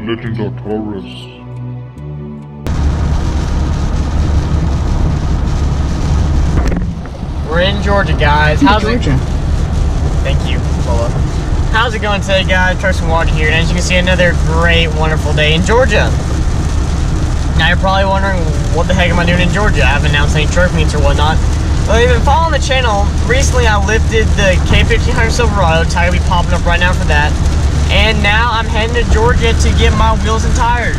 Legend of Taurus. We're in Georgia, guys. How's Georgia. it? Thank you, Lola. How's it going today, guys? Trucks and Water here, and as you can see, another great, wonderful day in Georgia. Now you're probably wondering, what the heck am I doing in Georgia? I haven't announced any truck meets or whatnot. Well, if you've been following the channel, recently I lifted the K1500 Silverado. Tire will be popping up right now for that. And now I'm heading to Georgia to get my wheels and tires.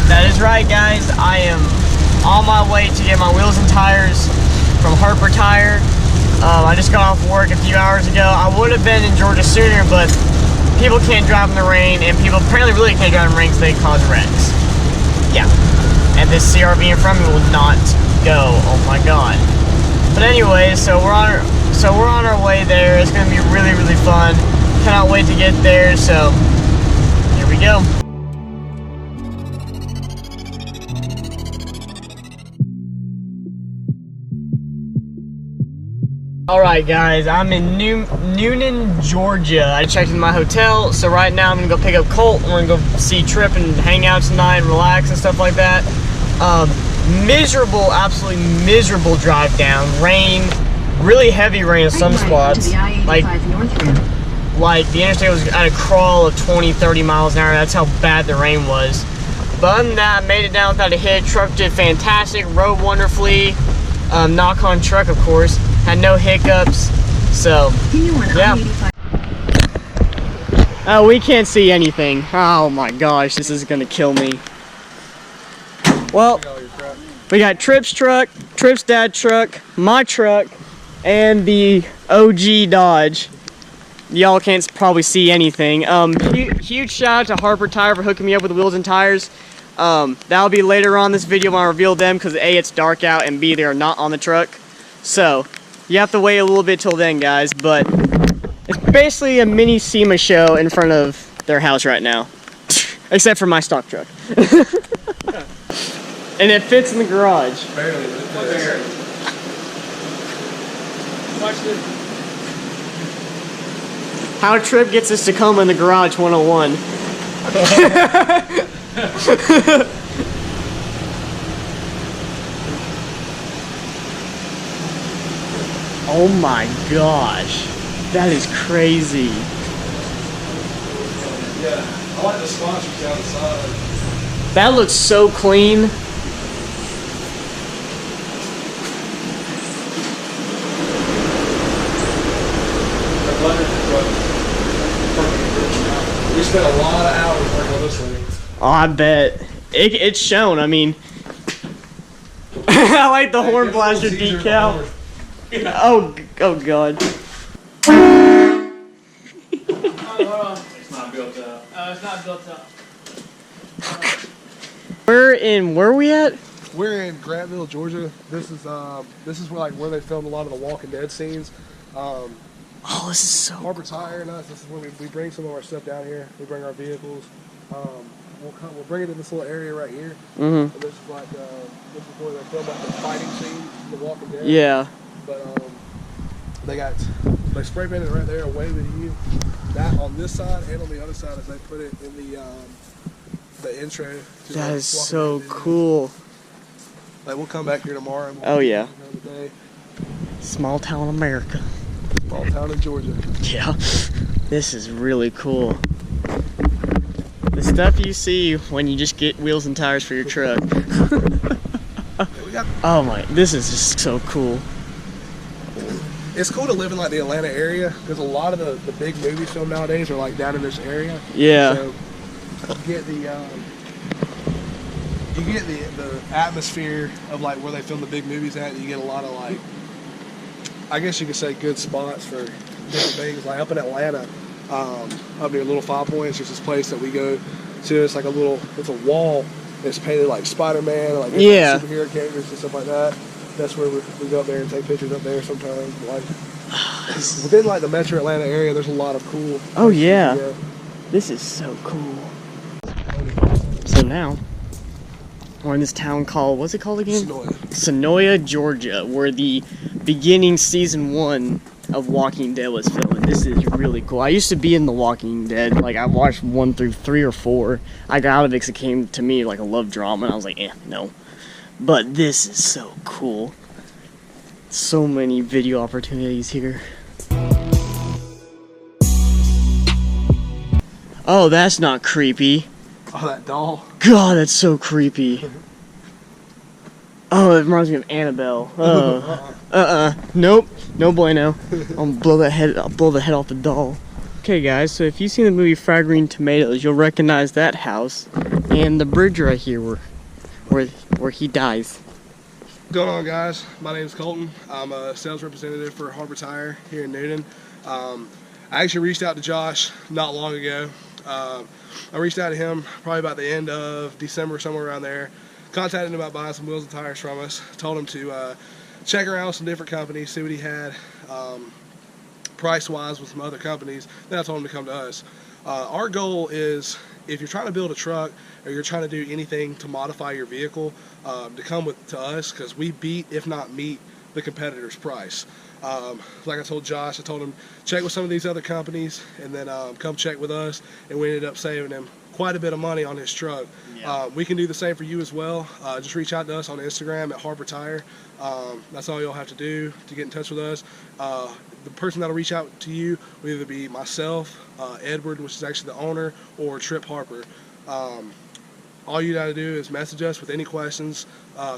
That is right, guys. I am on my way to get my wheels and tires from Harper Tire. I just got off work a few hours ago. I would have been in Georgia sooner, but people can't drive in the rain, and people apparently really can't drive in the rain because they cause wrecks. Yeah. And this CRV in front of me will not go. Oh my god. But anyway, so we're on our way there. It's gonna be really, really fun. Cannot wait to get there, so here we go. Alright guys, I'm in Newnan, Georgia. I checked in my hotel, so right now I'm gonna go pick up Colt, and we're gonna go see Trip and hang out tonight and relax and stuff like that. Miserable, absolutely miserable drive down. Rain, really heavy rain in some spots. Like the interstate was at a crawl of 20-30 miles an hour. That's how bad the rain was. But other than that, I made it down without a hit. Truck did fantastic, rode wonderfully. Knock on truck, of course. Had no hiccups. So, yeah. Oh, we can't see anything. Oh my gosh, this is gonna kill me. Well, we got Trip's truck, Trip's dad's truck, my truck, and the OG Dodge. Y'all can't probably see anything. Huge shout out to Harper Tire for hooking me up with the wheels and tires. That'll be later on this video when I reveal them, because A, it's dark out, and B, they are not on the truck. So, you have to wait a little bit till then, guys, but it's basically a mini SEMA show in front of their house right now. Except for my stock truck. And it fits in the garage. Barely, but it fits. Watch this. How Trip gets his Tacoma in the garage 101. Oh my gosh. That is crazy. Yeah, I like the sponsors down the side. That looks so clean. We spent a lot of hours working on this thing. Oh, I bet. It's shown, I mean. I like the horn blaster decal. Oh god. It's not built up. It's not built up. Where are we at? We're in Grantville, Georgia. This is where they filmed a lot of the Walking Dead scenes. Oh, this is so Harper Tire and us. This is where we bring some of our stuff down here. We bring our vehicles. We'll bring it in this little area right here. Mm-hmm. And this is like this is where they filmed like the fighting scene, the Walking Dead. Yeah. But they spray painted it right there away with you. That on this side and on the other side as they put it in the intro. To That is so cool. Like we'll come back here tomorrow. And Oh yeah. Another day. Small town America. Small town in Georgia. Yeah. This is really cool. The stuff you see when you just get wheels and tires for your truck. Oh my, this is just so cool. It's cool to live in like the Atlanta area because a lot of the big movies filmed nowadays are like down in this area. Yeah. So you get the atmosphere of like where they film the big movies at. And you get a lot of like, I guess you could say, good spots for different things. Like up in Atlanta, up near Little Five Points, there's this place that we go to. It's like it's a wall. It's painted like Spider-Man, like superhero characters and stuff like that. That's where we go up there and take pictures up there sometimes. Like within like the Metro Atlanta area, there's a lot of cool. Oh yeah. This is so cool. So now We're in this town called, what's it called again? Sonoya. Georgia, where the beginning season 1 of Walking Dead was filmed. This is really cool. I used to be in The Walking Dead. Like, I watched 1 through 3 or 4. I got out of it because it came to me like a love drama, and I was like, no. But this is so cool. So many video opportunities here. Oh, that's not creepy. Oh, that doll. God, that's so creepy. Oh, it reminds me of Annabelle. Nope. No bueno. I'll blow the head off the doll. Okay, guys, so if you've seen the movie Fried Green Tomatoes, you'll recognize that house and the bridge right here where he dies. What's going on, guys? My name is Colton. I'm a sales representative for Harper Tire here in Newnan. I actually reached out to Josh not long ago. I reached out to him probably about the end of December, somewhere around there. Contacted him about buying some wheels and tires from us. Told him to check around with some different companies, see what he had price-wise with some other companies. Then I told him to come to us. Our goal is, if you're trying to build a truck or you're trying to do anything to modify your vehicle, to come to us, because we beat, if not meet, the competitor's price. Like I told Josh, I told him check with some of these other companies and then come check with us, and we ended up saving him quite a bit of money on his truck. Yeah. We can do the same for you as well. Just reach out to us on Instagram at Harper Tire. That's all you'll have to do to get in touch with us. The person that'll reach out to you will either be myself, Edward, which is actually the owner, or Trip Harper. All you got to do is message us with any questions,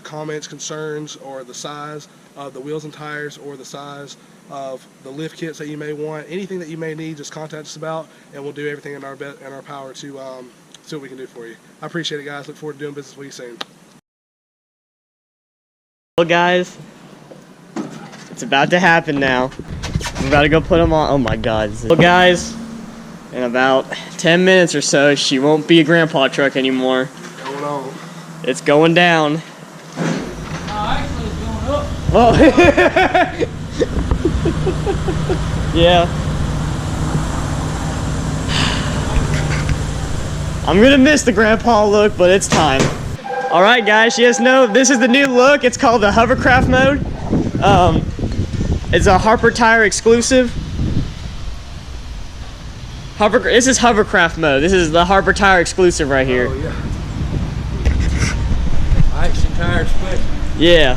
comments, concerns, or the size of the wheels and tires, or the size of the lift kits that you may want. Anything that you may need, just contact us about, and we'll do everything in our power to see what we can do for you. I appreciate it, guys. Look forward to doing business with you soon. Well, guys, it's about to happen now. We're about to go put them on. Oh my God. Well, guys, in about 10 minutes or so, she won't be a grandpa truck anymore. Going on. It's going down. Actually, it's going up. Oh. Yeah. I'm gonna miss the grandpa look, but it's time. All right, guys. Yes, no. This is the new look. It's called the hovercraft mode. It's a Harper Tire exclusive. This is hovercraft mode. This is the Harper Tire exclusive right here. Oh, yeah. Action tires quick. Yeah.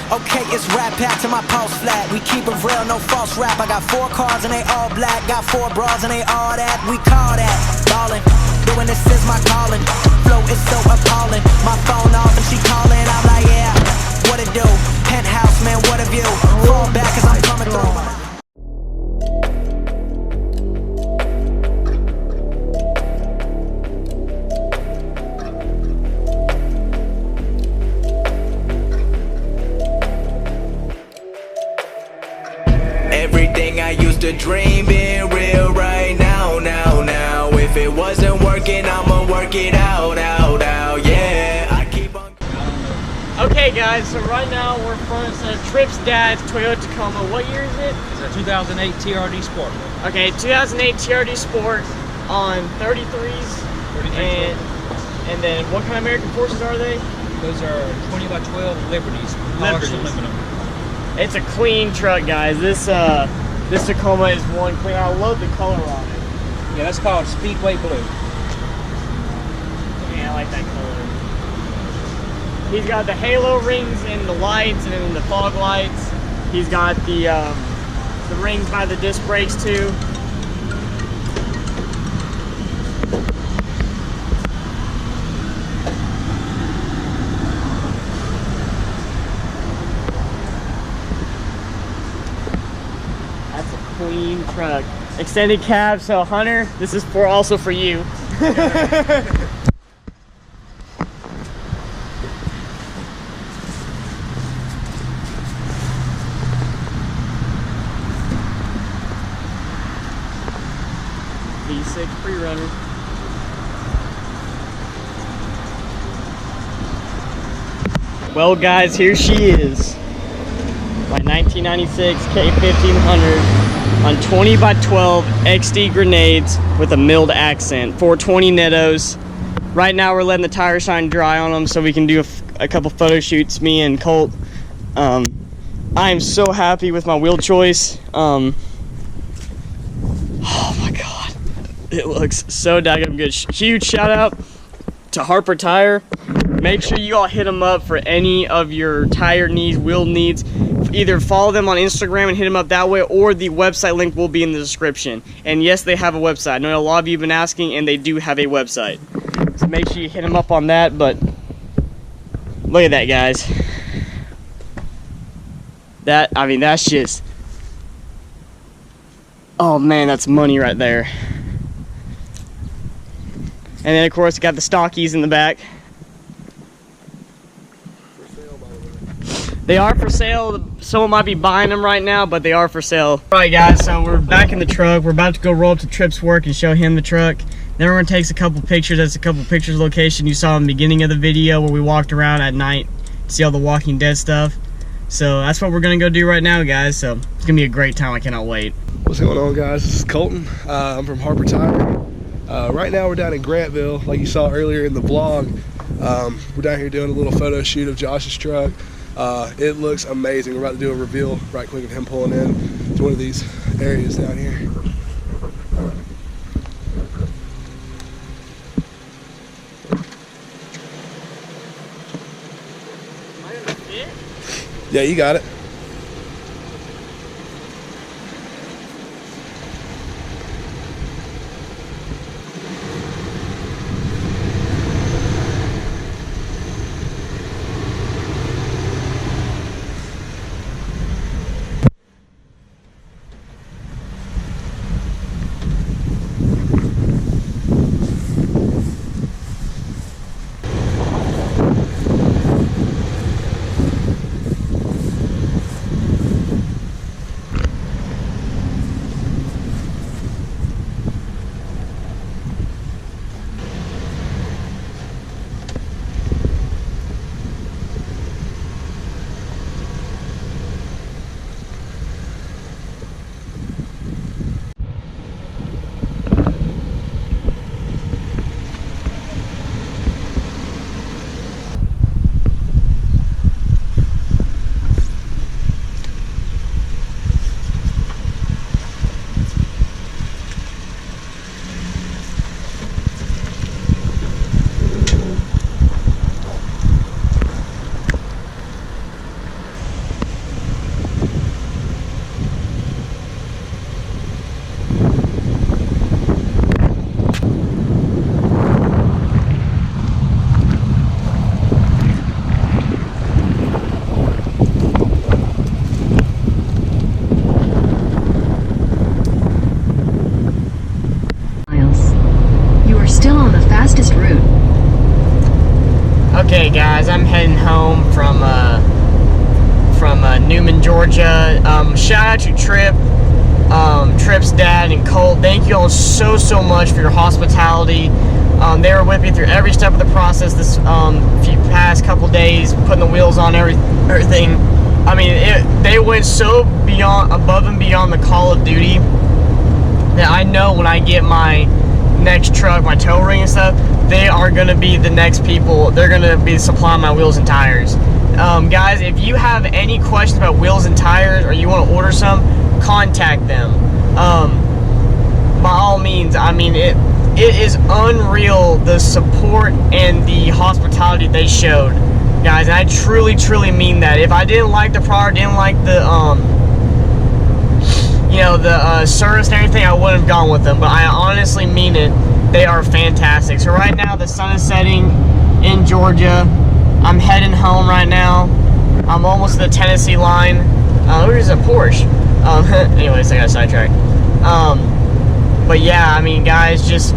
Okay, it's rap pack to my pulse flat. We keep it real, no false rap. I got 4 cars and they all black. Got 4 bras and they all that. We call that ballin'. Doing this is my calling. Flow is so appalling. My phone off and she calling. I'm like, yeah, what it do? Penthouse, man, what a view. Fall back cause I'm coming through. Everything I used to dream being real right now, now. If it wasn't working, I'ma work it out, yeah. I keep on. Okay, guys. So right now we're in front of Trip's dad's Toyota Tacoma. What year is it? It's a 2008 TRD Sport. Okay, 2008 TRD Sport on 33s. And then what kind of American Forces are they? Those are 20x12 Liberties. Polished aluminum. It's a clean truck, guys. This Tacoma is one clean. I love the color on it. Yeah, that's called Speedway Blue. Yeah, I like that color. He's got the halo rings and the lights and then the fog lights. He's got the rings by the disc brakes too. That's a clean truck. Extended cab, so Hunter, this is also for you. V6 pre-runner. Well, guys, here she is. 1996 K1500 on 20x12 XD grenades with a milled accent. 420 nettos. Right now we're letting the tires shine dry on them so we can do a couple photo shoots, me and Colt. I am so happy with my wheel choice. Oh my god, it looks so daggum good. Huge shout out to Harper Tire. Make sure you all hit them up for any of your tire needs, wheel needs. Either follow them on Instagram and hit them up that way, or the website link will be in the description. And yes, they have a website. I know a lot of you have been asking, and they do have a website. So make sure you hit them up on that. But look at that, guys. I mean, that's just, oh man, that's money right there. And then of course, got the stockies in the back. They are for sale. Someone might be buying them right now, but they are for sale. All right, guys, so we're back in the truck. We're about to go roll up to Tripp's work and show him the truck. Then we're gonna take a couple pictures. That's a couple pictures location you saw in the beginning of the video where we walked around at night to see all the Walking Dead stuff. So that's what we're gonna go do right now, guys. So it's gonna be a great time. I cannot wait. What's going on, guys? This is Colton. I'm from Harper Tire. Right now we're down in Grantville, like you saw earlier in the vlog. We're down here doing a little photo shoot of Josh's truck. It looks amazing. We're about to do a reveal right quick of him pulling in to one of these areas down here. Yeah, you got it. Okay, guys, I'm heading home from Newnan, Georgia. Shout out to Tripp's dad and Colt. Thank you all so much for your hospitality. They were with me through every step of the process this past couple days, putting the wheels on everything. I mean, they went so above and beyond the call of duty that I know when I get my next truck, my tow ring and stuff, they are going to be the next people. They're going to be supplying my wheels and tires. Guys, if you have any questions about wheels and tires, or you want to order some, contact them. By all means, I mean, it is unreal, the support and the hospitality they showed, guys, and I truly mean that. If I didn't like the product, didn't like the the service and everything, I wouldn't have gone with them. But I honestly mean it. They are fantastic. So right now the sun is setting in Georgia. I'm heading home right now. I'm almost to the Tennessee line. There's a Porsche. Anyways, I got sidetracked. But yeah, I mean, guys, just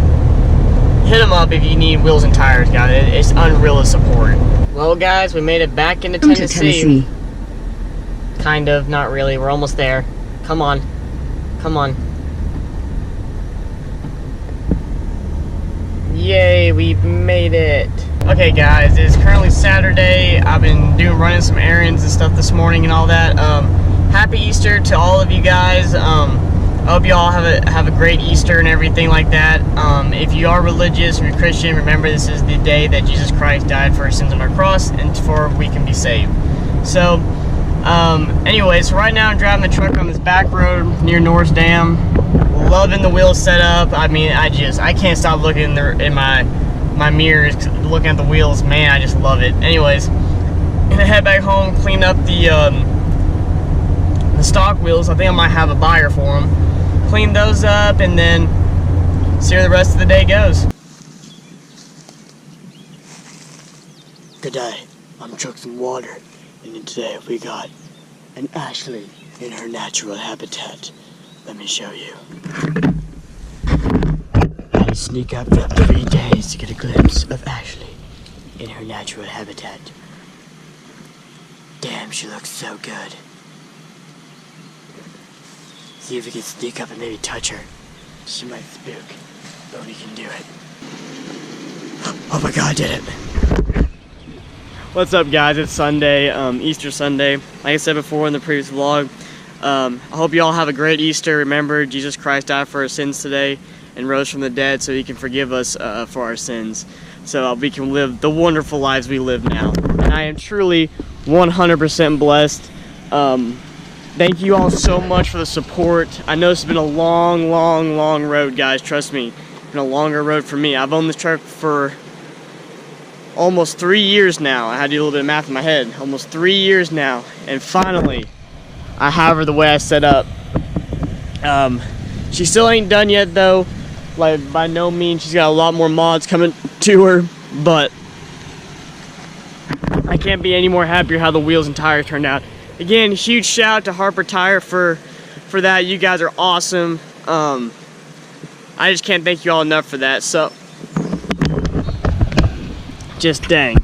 hit them up if you need wheels and tires, guys. It's unreal to support. Well, guys, we made it back into Tennessee. Kind of, not really. We're almost there. Come on. Come on. Yay, we made it. Okay, guys, it's currently Saturday. I've been running some errands and stuff this morning and all that. happy Easter to all of you guys. I hope you all have a great Easter and everything like that. If you are religious, if you're Christian, remember this is the day that Jesus Christ died for our sins on our cross and for we can be saved. So, anyways, so right now I'm driving the truck on this back road near Norris Dam. Loving the wheel setup. I mean, I can't stop looking in my mirrors, looking at the wheels. Man, I just love it. Anyways, gonna head back home, clean up the stock wheels. I think I might have a buyer for them. Clean those up and then see where the rest of the day goes. Good day. I'm Trucks and Water, and today we got an Ashley in her natural habitat. Let me show you. I had to sneak up for 3 days to get a glimpse of Ashley in her natural habitat. Damn, she looks so good. See if we can sneak up and maybe touch her. She might spook, but we can do it. Oh my god, I did it. What's up, guys? It's Sunday, Easter Sunday. Like I said before in the previous vlog, I hope you all have a great Easter. Remember, Jesus Christ died for our sins today and rose from the dead so he can forgive us for our sins. So we can live the wonderful lives we live now. And I am truly 100% blessed. Thank you all so much for the support. I know it's been a long road, guys. Trust me, it's been a longer road for me. I've owned this truck for almost 3 years now. I had to do a little bit of math in my head. Almost 3 years now, and finally, I have her the way I set up. She still ain't done yet, though. Like, by no means. She's got a lot more mods coming to her, but I can't be any more happier how the wheels and tires turned out. Again, huge shout out to Harper Tire for that. You guys are awesome. I just can't thank you all enough for that. So, just dang.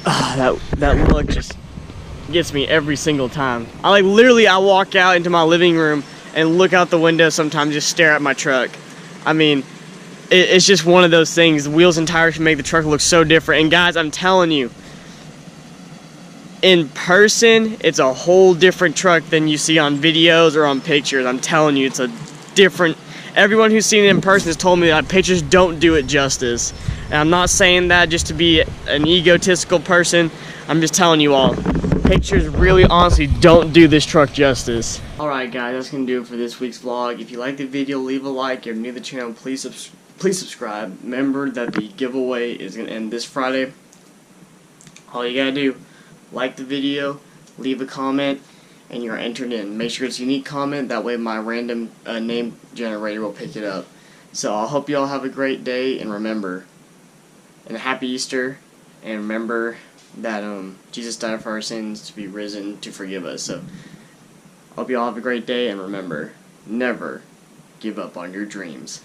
That look just gets me every single time. I walk out into my living room and look out the window sometimes, just stare at my truck. I mean, it's just one of those things. The wheels and tires can make the truck look so different. And guys, I'm telling you, in person, it's a whole different truck than you see on videos or on pictures. I'm telling you, it's a different. Everyone who's seen it in person has told me that pictures don't do it justice. And I'm not saying that just to be an egotistical person. I'm just telling you all, pictures really honestly don't do this truck justice. Alright guys, that's going to do it for this week's vlog. If you like the video, leave a like. If you're new to the channel, please subscribe. Remember that the giveaway is going to end this Friday. All you got to do, like the video, leave a comment, and you're entered in. Make sure it's a unique comment, that way my random name generator will pick it up. So I hope you all have a great day, and remember, and a happy Easter, and remember that Jesus died for our sins to be risen to forgive us. So I hope you all have a great day, and remember, never give up on your dreams.